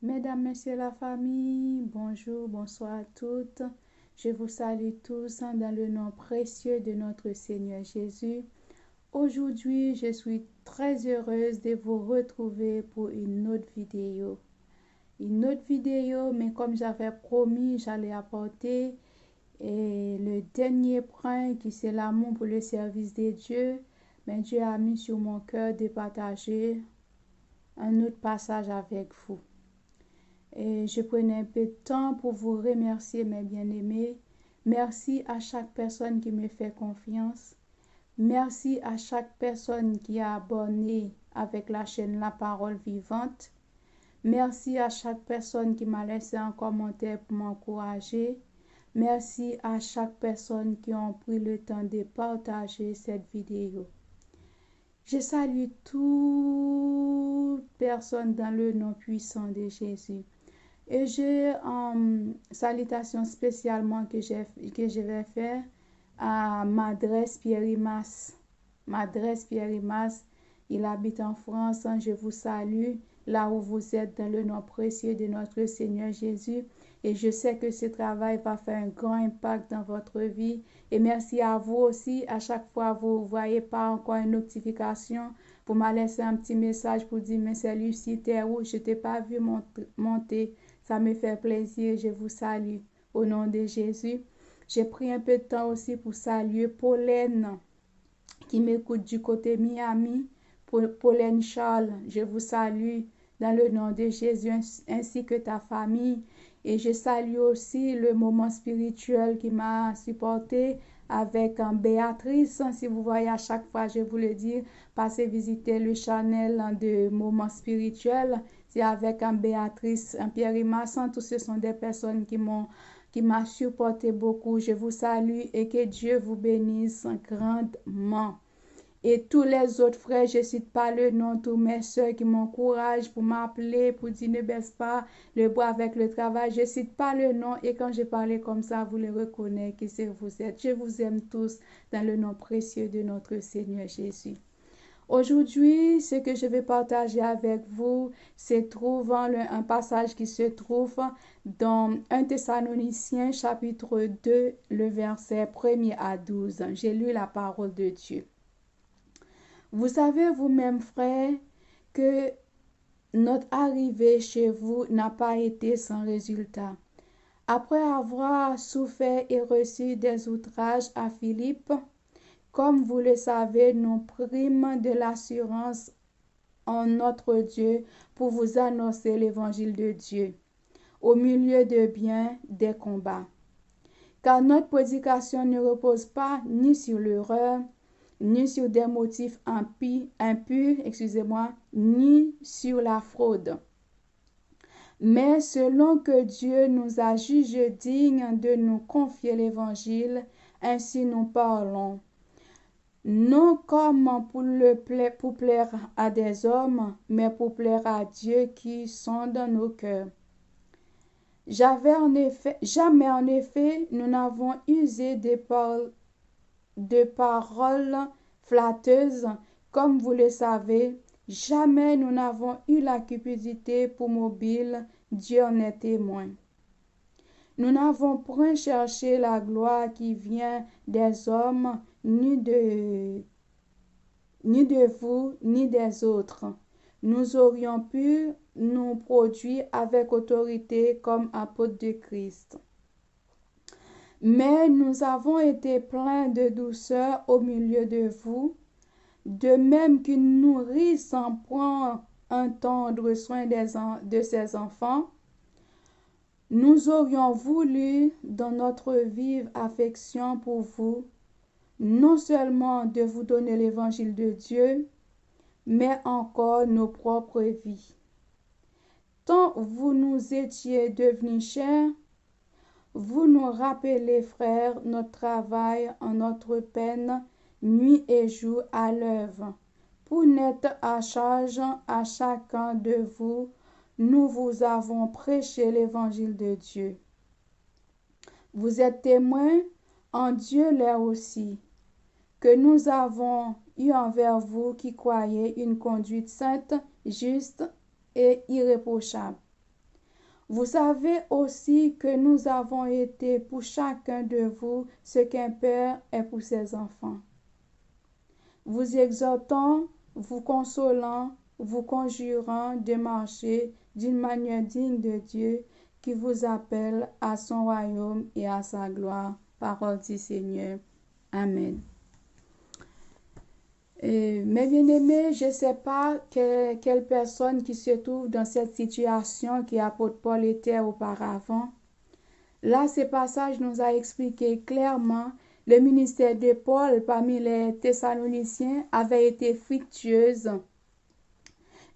Mesdames, Messieurs la famille, bonjour, bonsoir à toutes. Je vous salue tous dans le nom précieux de notre Seigneur Jésus. Aujourd'hui, je suis très heureuse de vous retrouver pour une autre vidéo. Mais comme j'avais promis, j'allais apporter le dernier point qui c'est l'amour pour le service de Dieu. Mais Dieu a mis sur mon cœur de partager un autre passage avec vous. Et je prenais un peu de temps pour vous remercier, mes bien-aimés. Merci à chaque personne qui me fait confiance. Merci à chaque personne qui a abonné avec la chaîne La Parole Vivante. Merci à chaque personne qui m'a laissé un commentaire pour m'encourager. Merci à chaque personne qui a pris le temps de partager cette vidéo. Je salue toute personne dans le nom puissant de Jésus. Et j'ai une salutation spécialement que je vais faire à Madresse Pierre-Imas. Madresse Pierre-Imas, il habite en France. Je vous salue là où vous êtes dans le nom précieux de notre Seigneur Jésus. Et je sais que ce travail va faire un grand impact dans votre vie. Et merci à vous aussi. À chaque fois, vous ne voyez pas encore une notification. Vous m'avez laissé un petit message pour dire, mais c'est Lucie, t'es où? Je ne t'ai pas vu monter. Ça me fait plaisir. Je vous salue au nom de Jésus. J'ai pris un peu de temps aussi pour saluer Pauline qui m'écoute du côté Miami. Pauline Charles, je vous salue dans le nom de Jésus ainsi que ta famille. Et je salue aussi le moment spirituel qui m'a supporté avec Béatrice. Si vous voyez à chaque fois, je vous le dis, passez visiter le channel de moments spirituels. C'est avec Béatrice, Pierre-Imas. Tous ce sont des personnes qui m'a supporté beaucoup. Je vous salue et que Dieu vous bénisse grandement. Et tous les autres frères, je ne cite pas le nom, tous mes soeurs qui m'encouragent pour m'appeler, pour dire ne baisse pas le bois avec le travail. Je ne cite pas le nom et quand je parlais comme ça, vous le reconnaissez qui c'est vous êtes. Je vous aime tous dans le nom précieux de notre Seigneur Jésus. Aujourd'hui, ce que je vais partager avec vous, c'est un passage qui se trouve dans 1 Thessaloniciens chapitre 2, le verset 1er à 12. J'ai lu la parole de Dieu. Vous savez vous-même, frères, que notre arrivée chez vous n'a pas été sans résultat. Après avoir souffert et reçu des outrages à Philippe, comme vous le savez, nous prîmes de l'assurance en notre Dieu pour vous annoncer l'évangile de Dieu, au milieu de bien des combats. Car notre prédication ne repose pas ni sur l'erreur, ni sur des motifs impurs, ni sur la fraude. Mais selon que Dieu nous a jugés dignes de nous confier l'évangile, ainsi nous parlons. Non comme pour plaire à des hommes, mais pour plaire à Dieu qui sonde nos cœurs. Jamais en effet, nous n'avons usé de paroles flatteuses, comme vous le savez. Jamais nous n'avons eu la cupidité pour mobile, Dieu en est témoin. Nous n'avons point cherché la gloire qui vient des hommes, ni de vous, ni des autres. Nous aurions pu nous produire avec autorité comme apôtres de Christ. Mais nous avons été pleins de douceur au milieu de vous, de même qu'une nourrice en prend un tendre soin de ses enfants. Nous aurions voulu, dans notre vive affection pour vous, non seulement de vous donner l'évangile de Dieu, mais encore nos propres vies. Tant vous nous étiez devenus chers, vous nous rappelez, frères, notre travail en notre peine, nuit et jour à l'œuvre. Pour n'être à charge à chacun de vous, nous vous avons prêché l'évangile de Dieu. Vous êtes témoins, en Dieu l'est aussi, que nous avons eu envers vous qui croyez une conduite sainte, juste et irréprochable. Vous savez aussi que nous avons été pour chacun de vous ce qu'un père est pour ses enfants. Vous exhortant, vous consolant, vous conjurant de marcher d'une manière digne de Dieu qui vous appelle à son royaume et à sa gloire. Parole du Seigneur. Amen. Mes bien-aimés, je ne sais pas quelle personne qui se trouve dans cette situation qui apôtre Paul était auparavant. Là, ce passage nous a expliqué clairement le ministère de Paul parmi les Thessaloniciens avait été fructueuse.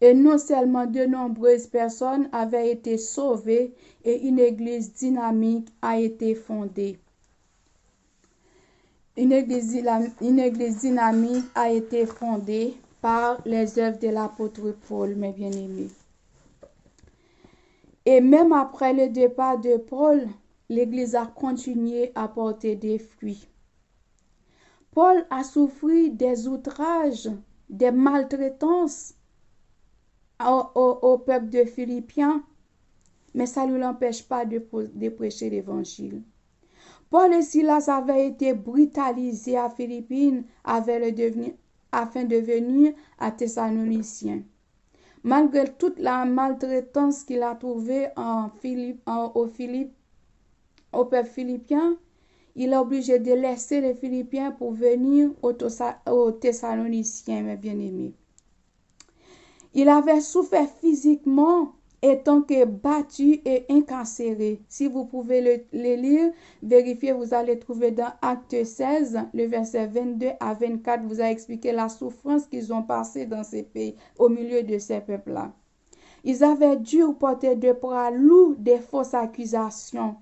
Et non seulement de nombreuses personnes avaient été sauvées et une église dynamique a été fondée. Une église dynamique a été fondée par les œuvres de l'apôtre Paul, mes bien-aimés. Et même après le départ de Paul, l'église a continué à porter des fruits. Paul a souffert des outrages, des maltraitances au peuple de Philippiens, mais ça ne l'empêche pas de prêcher l'évangile. Paul et Silas avaient été brutalisés à Philippines afin de venir à Thessaloniciens. Malgré toute la maltraitance qu'il a trouvée au peuple philippien, il est obligé de laisser les Philippiens pour venir aux Thessaloniciens, mes bien-aimés. Il avait souffert physiquement, étant que battu et incarcéré. Si vous pouvez le lire, vérifiez, vous allez trouver dans Acte 16, le verset 22 à 24, vous a expliqué la souffrance qu'ils ont passée dans ces pays, au milieu de ces peuples-là. Ils avaient dû porter de poids lourd des fausses accusations.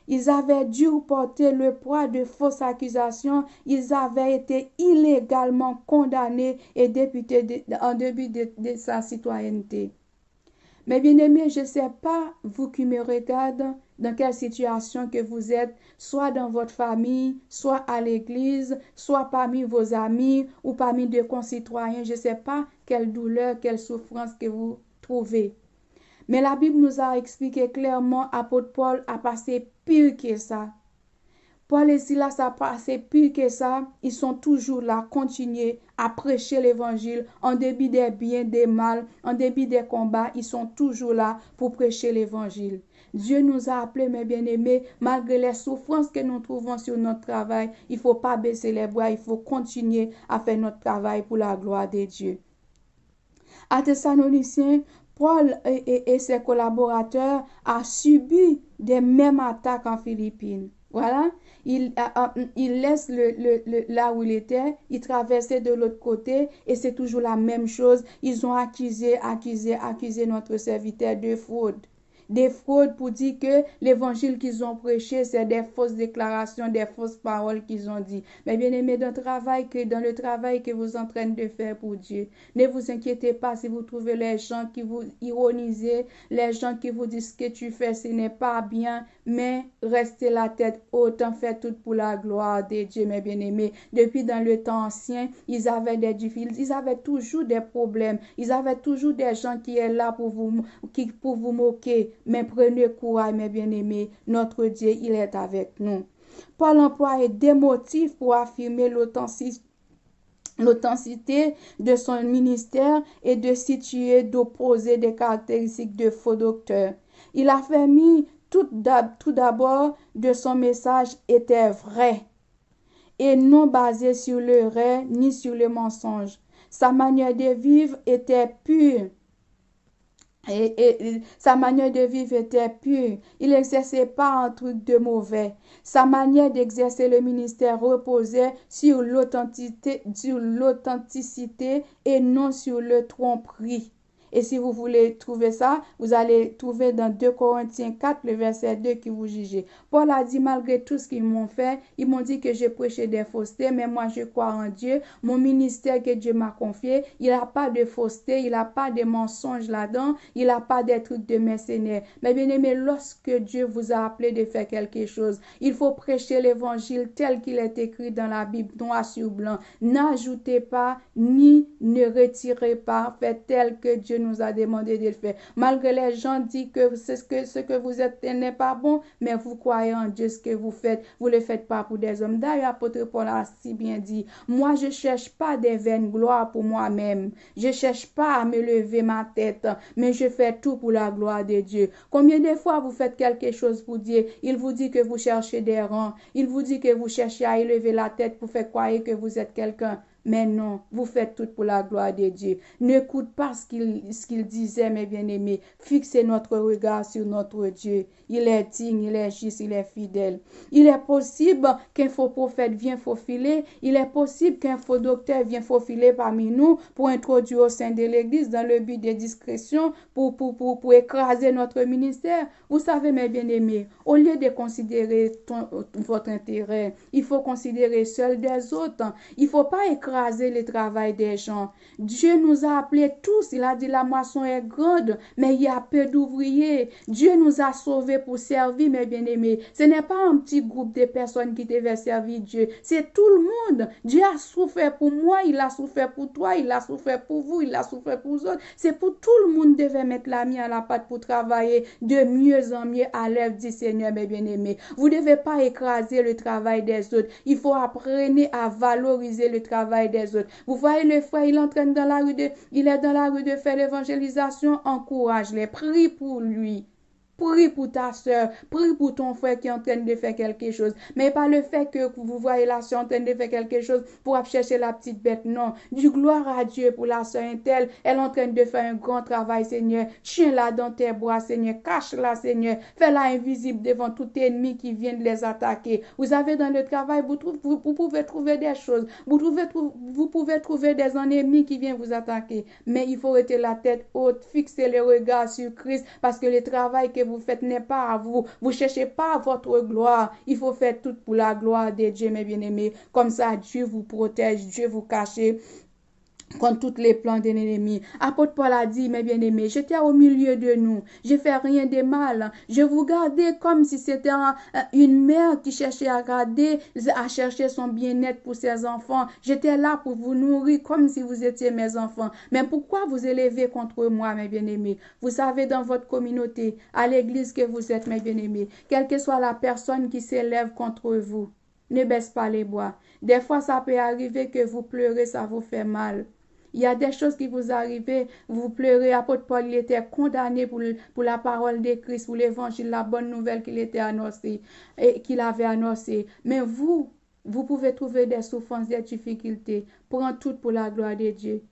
Ils avaient dû porter le poids de fausses accusations. Ils avaient été illégalement condamnés et députés en début de sa citoyenneté. Mais bien aimés, je ne sais pas, vous qui me regardez, dans quelle situation que vous êtes, soit dans votre famille, soit à l'église, soit parmi vos amis ou parmi des concitoyens. Je ne sais pas quelle douleur, quelle souffrance que vous trouvez. Mais la Bible nous a expliqué clairement, apôtre Paul a passé pire que ça. Paul et Silas a passé pire que ça. Ils sont toujours là, continuer à prêcher l'évangile en débit des biens, des mal, en débit des combats. Ils sont toujours là pour prêcher l'évangile. Dieu nous a appelés, mes bien-aimés, malgré les souffrances que nous trouvons sur notre travail. Il ne faut pas baisser les bras, il faut continuer à faire notre travail pour la gloire de Dieu. À Thessaloniciens, Paul et ses collaborateurs ont subi des mêmes attaques en Philippines. Voilà, il laisse là où il était, il traversait de l'autre côté et c'est toujours la même chose. Ils ont accusé notre serviteur de fraude. Des fraudes pour dire que l'évangile qu'ils ont prêché, c'est des fausses déclarations, des fausses paroles qu'ils ont dit. Mais bien aimé, dans le travail que vous êtes en train de faire pour Dieu, ne vous inquiétez pas si vous trouvez les gens qui vous ironisent, les gens qui vous disent que tu fais, ce n'est pas bien, mais restez la tête haute, faites tout pour la gloire de Dieu, mes bien-aimés. Depuis dans le temps ancien, ils avaient des difficultés, ils avaient toujours des problèmes, ils avaient toujours des gens qui sont là pour vous moquer. Mais prenez courage, mes bien-aimés, notre Dieu, il est avec nous. Paul emploie des motifs pour affirmer l'authenticité de son ministère et de situer, d'opposer des caractéristiques de faux docteurs. Il a affirmé tout d'abord que son message était vrai et non basé sur le vrai ni sur le mensonge. Sa manière de vivre était pure. Et sa manière de vivre était pure. Il n'exerçait pas un truc de mauvais. Sa manière d'exercer le ministère reposait sur l'authenticité et non sur le tromperie. Et si vous voulez trouver ça, vous allez trouver dans 2 Corinthiens 4, le verset 2 qui vous jugez. Paul a dit, malgré tout ce qu'ils m'ont fait, ils m'ont dit que j'ai prêché des faussetés, mais moi je crois en Dieu. Mon ministère que Dieu m'a confié, il n'a pas de fausseté, il n'a pas de mensonges là-dedans, il n'a pas des trucs de mercenaires. Mais bien aimé, lorsque Dieu vous a appelé de faire quelque chose, il faut prêcher l'évangile tel qu'il est écrit dans la Bible, noir sur blanc. N'ajoutez pas, ni ne retirez pas, faites tel que Dieu Dieu nous a demandé de le faire. Malgré les gens disent que ce que vous êtes n'est pas bon, mais vous croyez en Dieu, ce que vous faites, vous ne le faites pas pour des hommes. D'ailleurs, l'apôtre Paul a si bien dit, moi je ne cherche pas des vaines gloires pour moi-même. Je ne cherche pas à me lever ma tête, mais je fais tout pour la gloire de Dieu. Combien de fois vous faites quelque chose pour Dieu, il vous dit que vous cherchez des rangs, il vous dit que vous cherchez à élever la tête pour faire croire que vous êtes quelqu'un. Mais non, vous faites tout pour la gloire de Dieu. N'écoute pas ce qu'il disait, mes bien-aimés. Fixez notre regard sur notre Dieu. Il est digne, il est juste, il est fidèle. Il est possible qu'un faux prophète vienne faufiler. Il est possible qu'un faux docteur vienne faufiler parmi nous pour introduire au sein de l'Église dans le but de discrétion pour écraser notre ministère. Vous savez, mes bien-aimés, au lieu de considérer votre intérêt, il faut considérer seul des autres. Il ne faut pas écraser le travail des gens. Dieu nous a appelés tous. Il a dit la moisson est grande, mais il y a peu d'ouvriers. Dieu nous a sauvés pour servir, mes bien-aimés. Ce n'est pas un petit groupe de personnes qui devaient servir Dieu. C'est tout le monde. Dieu a souffert pour moi, il a souffert pour toi, il a souffert pour vous, il a souffert pour vous autres. C'est pour tout le monde devait mettre la main à la pâte pour travailler de mieux en mieux à l'œuvre du Seigneur, mes bien-aimés. Vous ne devez pas écraser le travail des autres. Il faut apprendre à valoriser le travail des autres. Vous voyez le frère, il est dans la rue de faire l'évangélisation, encourage-les, prie pour lui. Prie pour ta soeur, prie pour ton frère qui est en train de faire quelque chose. Mais pas le fait que vous voyez la soeur en train de faire quelque chose pour chercher la petite bête. Non, du gloire à Dieu pour la soeur Intel. Elle est en train de faire un grand travail, Seigneur. Tiens-la dans tes bras, Seigneur. Cache-la, Seigneur. Fais-la invisible devant tout ennemi qui vient de les attaquer. Vous avez dans le travail, vous pouvez trouver des choses. Vous pouvez trouver des ennemis qui viennent vous attaquer. Mais il faut rester la tête haute, fixer les regards sur Christ parce que le travail que vous faites n'est pas à vous. Vous ne cherchez pas votre gloire. Il faut faire tout pour la gloire de Dieu, mes bien-aimés. Comme ça, Dieu vous protège, Dieu vous cache contre tous les plans de l'ennemi. Apôtre Paul a dit, mes bien-aimés, j'étais au milieu de nous. Je ne fais rien de mal. Je vous gardais comme si c'était une mère qui cherchait à chercher son bien-être pour ses enfants. J'étais là pour vous nourrir comme si vous étiez mes enfants. Mais pourquoi vous élevez contre moi, mes bien-aimés? Vous savez, dans votre communauté, à l'église que vous êtes, mes bien-aimés, quelle que soit la personne qui s'élève contre vous, ne baisse pas les bois. Des fois, ça peut arriver que vous pleurez, ça vous fait mal. Il y a des choses qui vous arrivent, vous pleurez. Apôtre Paul, il était condamné pour la parole de Christ, pour l'évangile, la bonne nouvelle qu'il était annoncé et qu'il avait annoncé. Mais vous pouvez trouver des souffrances, des difficultés. Prends tout pour la gloire de Dieu.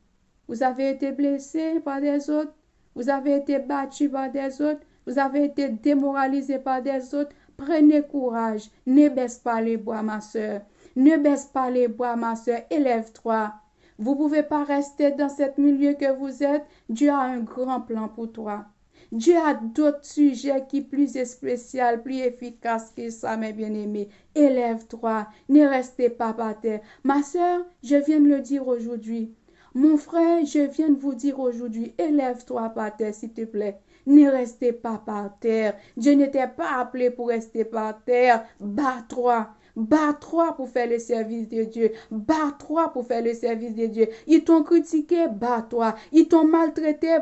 Vous avez été blessé par des autres. Vous avez été battu par des autres. Vous avez été démoralisé par des autres. Prenez courage. Ne baisse pas les bois, ma soeur. Ne baisse pas les bois, ma soeur. Élève-toi. Vous ne pouvez pas rester dans ce milieu que vous êtes. Dieu a un grand plan pour toi. Dieu a d'autres sujets qui sont plus spéciaux, plus efficaces que ça, mes bien-aimés. Élève-toi. Ne restez pas par terre. Ma soeur, je viens de le dire aujourd'hui. Mon frère, je viens de vous dire aujourd'hui, élève-toi par terre, s'il te plaît. Ne restez pas par terre. Dieu n'était pas appelé pour rester par terre. Bats-toi. Bats-toi pour faire le service de Dieu. Bats-toi pour faire le service de Dieu. Ils t'ont critiqué, bats-toi. Ils t'ont maltraité,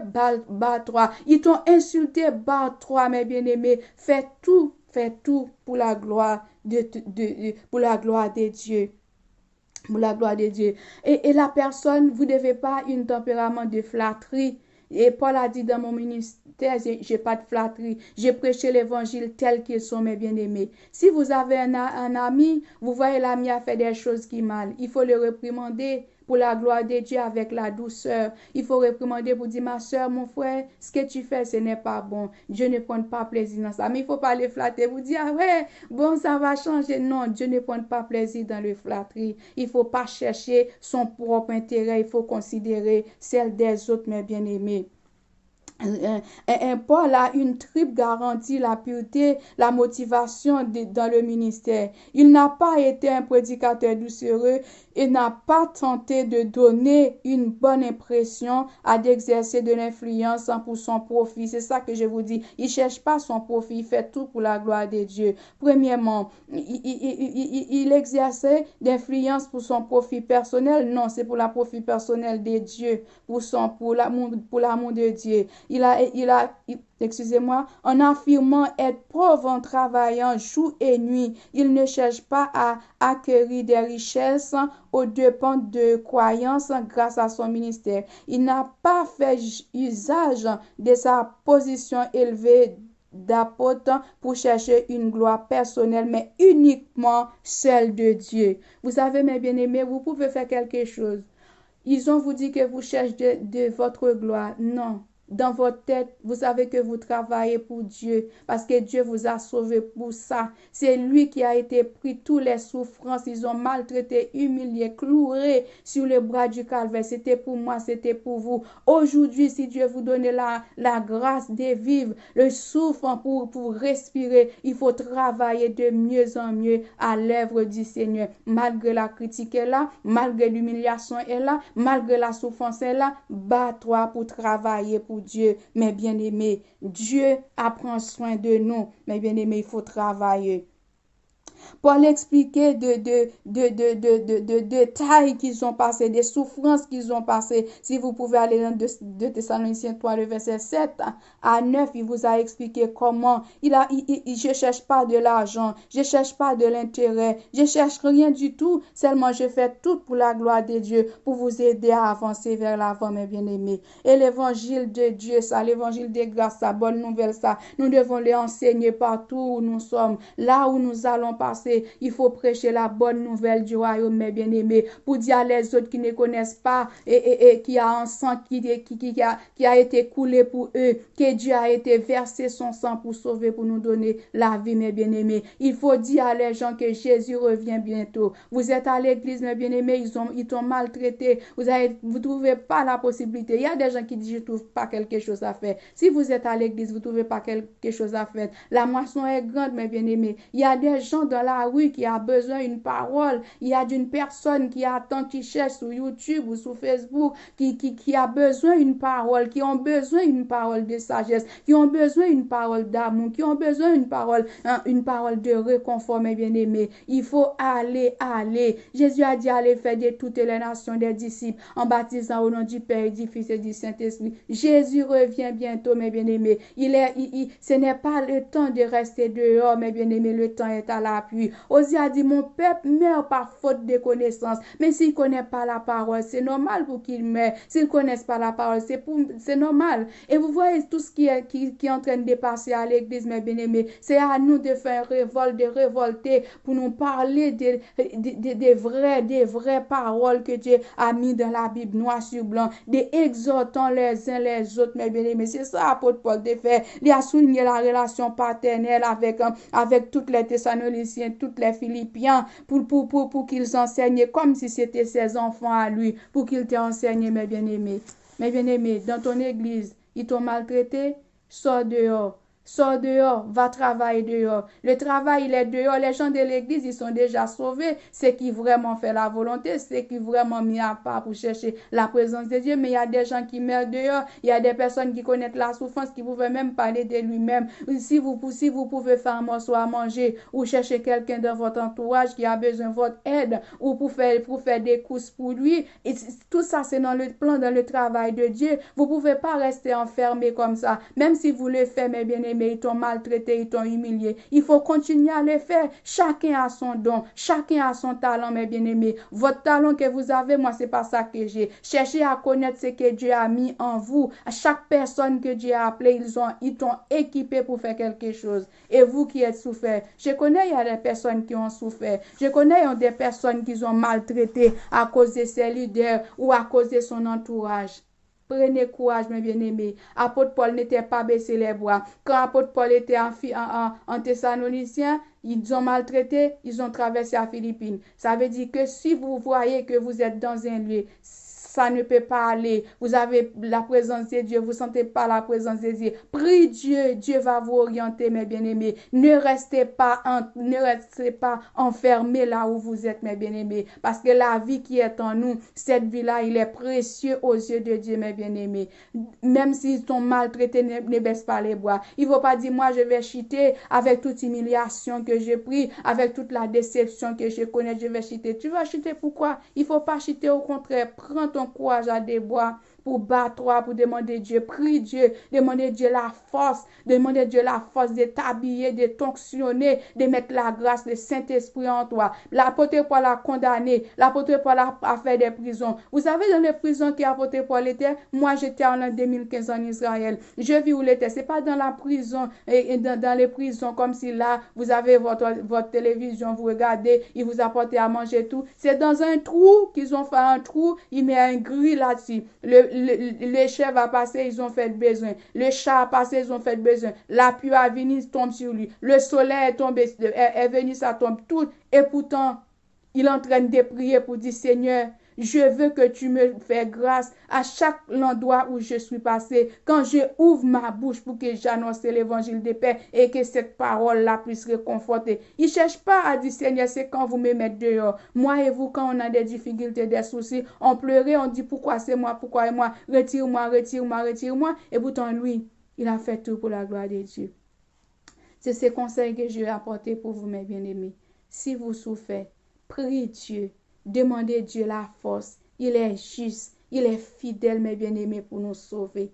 bats-toi. Ils t'ont insulté, bats-toi, mes bien-aimés. Fais tout pour la gloire pour la gloire de Dieu. Pour la gloire de Dieu. Et la personne, vous ne devez pas un tempérament de flatterie. Et Paul a dit dans mon ministère, j'ai pas de flatterie. J'ai prêché l'évangile tel qu'ils sont, mes bien-aimés. Si vous avez un ami, vous voyez l'ami a fait des choses qui mal. Il faut le réprimander pour la gloire de Dieu avec la douceur. Il faut réprimander pour dire, ma soeur, mon frère, ce que tu fais, ce n'est pas bon. Dieu ne prend pas plaisir dans ça. Mais il ne faut pas le flatter. Vous dire, ah ouais, bon, ça va changer. Non, Dieu ne prend pas plaisir dans le flatterie. Il ne faut pas chercher son propre intérêt. Il faut considérer celle des autres, mes bien-aimés. Paul a une triple garantie, la pureté, la motivation dans le ministère. Il n'a pas été un prédicateur doucereux, et n'a pas tenté de donner une bonne impression à d'exercer de l'influence pour son profit. C'est ça que je vous dis. Il ne cherche pas son profit, il fait tout pour la gloire de Dieu. Premièrement, il exerçait d'influence pour son profit personnel. Non, c'est pour la profit personnel de Dieu, pour l'amour de Dieu. Excusez-moi, en affirmant être pauvre en travaillant jour et nuit, il ne cherche pas à acquérir des richesses aux dépens de croyances grâce à son ministère. Il n'a pas fait usage de sa position élevée d'apôtre pour chercher une gloire personnelle, mais uniquement celle de Dieu. Vous savez, mes bien-aimés, vous pouvez faire quelque chose. Ils ont vous dit que vous cherchez de votre gloire. Non. Dans votre tête, vous savez que vous travaillez pour Dieu parce que Dieu vous a sauvé pour ça. C'est lui qui a été pris toutes les souffrances. Ils ont maltraité, humilié, cloué sur le bras du calvaire. C'était pour moi, c'était pour vous. Aujourd'hui, si Dieu vous donne la grâce de vivre, le souffle pour respirer, il faut travailler de mieux en mieux à l'œuvre du Seigneur. Malgré la critique est là, malgré l'humiliation est là, malgré la souffrance est là, bats-toi pour travailler pour Dieu. Mes bien-aimés, Dieu prend soin de nous. Mes bien-aimés, il faut travailler. Paul expliquait de détails qu'ils ont passé, des souffrances qu'ils ont passées. Si vous pouvez aller dans 2 Thessaloniciens 3, le verset 7 à 9, il vous a expliqué comment je cherche pas de l'argent, je cherche pas de l'intérêt, je cherche rien du tout, seulement je fais tout pour la gloire de Dieu, pour vous aider à avancer vers l'avant, mes bien-aimés. Et l'évangile de Dieu, ça, l'évangile de grâce, ça, bonne nouvelle, ça, nous devons les enseigner partout où nous sommes, là où nous allons passer. Il faut prêcher la bonne nouvelle du royaume, mes bien-aimés, pour dire à les autres qui ne connaissent pas et qui a un sang qui a été coulé pour eux, que Dieu a été versé son sang pour sauver, pour nous donner la vie, mes bien-aimés. Il faut dire à les gens que Jésus revient bientôt. Vous êtes à l'église, mes bien-aimés, ils t'ont maltraité. Vous trouvez pas la possibilité. Il y a des gens qui disent, je trouve pas quelque chose à faire. Si vous êtes à l'église, vous trouvez pas quelque chose à faire. La moisson est grande, mes bien-aimés. Il y a des gens dans la rue qui a besoin d'une parole. Il y a d'une personne qui attend, qui cherche sur YouTube ou sur Facebook, qui a besoin d'une parole, qui ont besoin d'une parole de sagesse, qui ont besoin d'une parole d'amour, qui ont besoin d'une parole de réconfort, mes bien-aimés. Il faut aller. Jésus a dit aller faire de toutes les nations des disciples en baptisant au nom du Père, du Fils et du Saint-Esprit. Jésus revient bientôt, mes bien-aimés. Ce n'est pas le temps de rester dehors, mes bien-aimés. Le temps est à l'appui. Osée a dit, mon peuple meurt par faute de connaissance. Mais s'il ne connaît pas la parole, c'est normal pour qu'il meure. S'il ne connaît pas la parole, c'est normal. Et vous voyez tout ce qui est en train de passer à l'église, mes bien-aimés. C'est à nous de faire révolte, de révolter pour nous parler des vraies paroles que Dieu a mis dans la Bible noir sur blanc, des exhortant les uns les autres, mes bien-aimés. C'est ça, apôtre Paul de faire. Il a souligné la relation paternelle avec toutes les Thessaloniciens, toutes les Philippiens, pour qu'ils enseignent comme si c'était ses enfants à lui, pour qu'ils t'enseignent, mes bien-aimés. Mes bien-aimés, dans ton église, ils t'ont maltraité, sors dehors. Sors dehors, va travailler dehors. Le travail, il est dehors. Les gens de l'église, ils sont déjà sauvés. Ceux qui vraiment fait la volonté, ceux qui vraiment mis à part pour chercher la présence de Dieu. Mais il y a des gens qui meurent dehors. Il y a des personnes qui connaissent la souffrance, qui ne pouvaient même parler de lui-même. Si vous pouvez faire un morceau à manger ou chercher quelqu'un dans votre entourage qui a besoin de votre aide ou pour faire des courses pour lui, et tout ça, c'est dans le plan, dans le travail de Dieu. Vous ne pouvez pas rester enfermé comme ça. Même si vous le faites, mes bien-aimés, ils t'ont maltraité, ils t'ont humilié. Il faut continuer à le faire. Chacun a son don, chacun a son talent, mes bien-aimés. Votre talent que vous avez, moi, c'est pas ça que j'ai. Cherchez à connaître ce que Dieu a mis en vous. À chaque personne que Dieu a appelée, ils t'ont équipé pour faire quelque chose. Et vous qui êtes souffert, je connais, il y a des personnes qui ont souffert. Je connais des personnes qui ont maltraité à cause de ses leaders ou à cause de son entourage. Prenez courage, mes bien-aimés. Apôtre Paul n'était pas baissé les bras. Quand apôtre Paul était en Thessalonicien, ils ont maltraité, ils ont traversé à Philippines. Ça veut dire que si vous voyez que vous êtes dans un lieu, ça ne peut pas aller. Vous avez la présence de Dieu, vous ne sentez pas la présence de Dieu. Prie Dieu, Dieu va vous orienter, mes bien-aimés. Ne restez pas enfermés là où vous êtes, mes bien-aimés. Parce que la vie qui est en nous, cette vie-là, il est précieux aux yeux de Dieu, mes bien-aimés. Même s'ils sont maltraités, ne baisse pas les bras. Il ne faut pas dire, moi, je vais chuter avec toute humiliation que j'ai pris, avec toute la déception que je connais, je vais chuter. Tu vas chuter pourquoi? Il ne faut pas chuter, au contraire. Prends ton courage à des bois pour battre, pour demander Dieu. Prie Dieu, demander Dieu la force, demander Dieu la force de t'habiller, de t'onctionner, de mettre la grâce, le Saint-Esprit en toi. L'apôtre Paul a condamné, l'apôtre Paul a fait des prisons. Vous savez dans les prisons qui l'apôtre Paul était? Moi, j'étais en 2015 en Israël. Je vis où il était. C'est pas dans la prison, et dans les prisons, comme si là, vous avez votre télévision, vous regardez, ils vous apportent à manger tout. C'est dans un trou qu'ils ont fait un trou, ils mettent un gris là-dessus. Le chef a passé, ils ont fait besoin. Le chat a passé, ils ont fait besoin. La pluie a venu, tombe sur lui. Le soleil est tombé, est venu, ça tombe tout. Et pourtant, il est en train de prier pour dire, Seigneur, je veux que tu me fais grâce à chaque endroit où je suis passé. Quand je ouvre ma bouche pour que j'annonce l'évangile de paix et que cette parole-là puisse réconforter. Il ne cherche pas à dire, Seigneur, c'est quand vous me mettez dehors. Moi et vous, quand on a des difficultés, des soucis, on pleurait, on dit, pourquoi c'est moi, pourquoi moi, retire-moi, retire-moi, retire-moi. Et pourtant, lui, il a fait tout pour la gloire de Dieu. C'est ces conseils que je vais apporter pour vous, mes bien-aimés. Si vous souffrez, priez Dieu. Demandez Dieu la force. Il est juste. Il est fidèle, mes bien-aimés, pour nous sauver.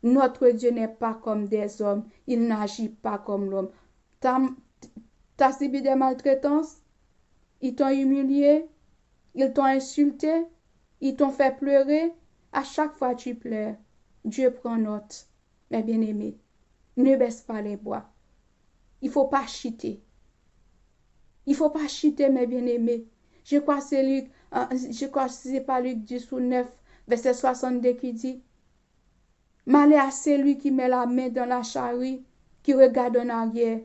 Notre Dieu n'est pas comme des hommes. Il n'agit pas comme l'homme. T'as subi des maltraitances? Ils t'ont humilié? Ils t'ont insulté? Ils t'ont fait pleurer? À chaque fois tu pleures, Dieu prend note. Mes bien-aimés, ne baisse pas les bras. Il ne faut pas chuter. Il ne faut pas chuter, mes bien-aimés. Je crois que c'est pas Luc 10 ou 9, verset 62 qui dit, malheur à celui qui met la main dans la charrue, qui regarde en arrière.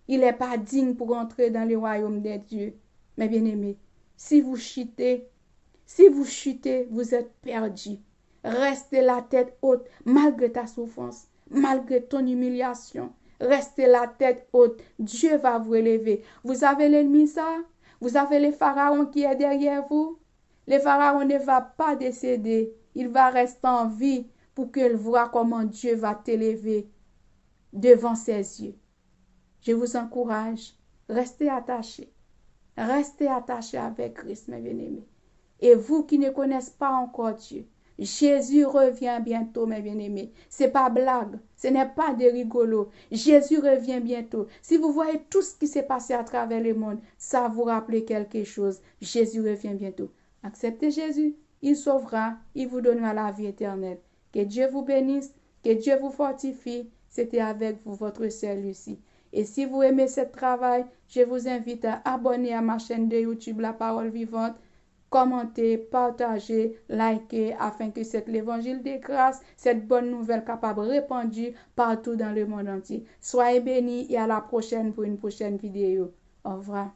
Il n'est pas digne pour entrer dans le royaume des dieux. Mes bien-aimés, si vous chutez, vous êtes perdus. Restez la tête haute malgré ta souffrance, malgré ton humiliation. Restez la tête haute. Dieu va vous élever. Vous avez l'ennemi, ça? Vous avez le pharaon qui est derrière vous? Le pharaon ne va pas décéder. Il va rester en vie pour qu'il voit comment Dieu va t'élever devant ses yeux. Je vous encourage. Restez attachés. Restez attachés avec Christ, mes bien-aimés. Et vous qui ne connaissez pas encore Dieu, Jésus revient bientôt, mes bien-aimés. C'est pas blague, ce n'est pas de rigolo. Jésus revient bientôt. Si vous voyez tout ce qui s'est passé à travers le monde, ça vous rappelle quelque chose. Jésus revient bientôt. Acceptez Jésus, il sauvera, il vous donnera la vie éternelle. Que Dieu vous bénisse, que Dieu vous fortifie. C'était avec vous, votre sœur Lucie. Et si vous aimez ce travail, je vous invite à abonner à ma chaîne de YouTube La Parole Vivante. Commentez, partagez, likez afin que l'évangile de grâce, cette bonne nouvelle capable répandue partout dans le monde entier. Soyez bénis et à la prochaine pour une prochaine vidéo. Au revoir.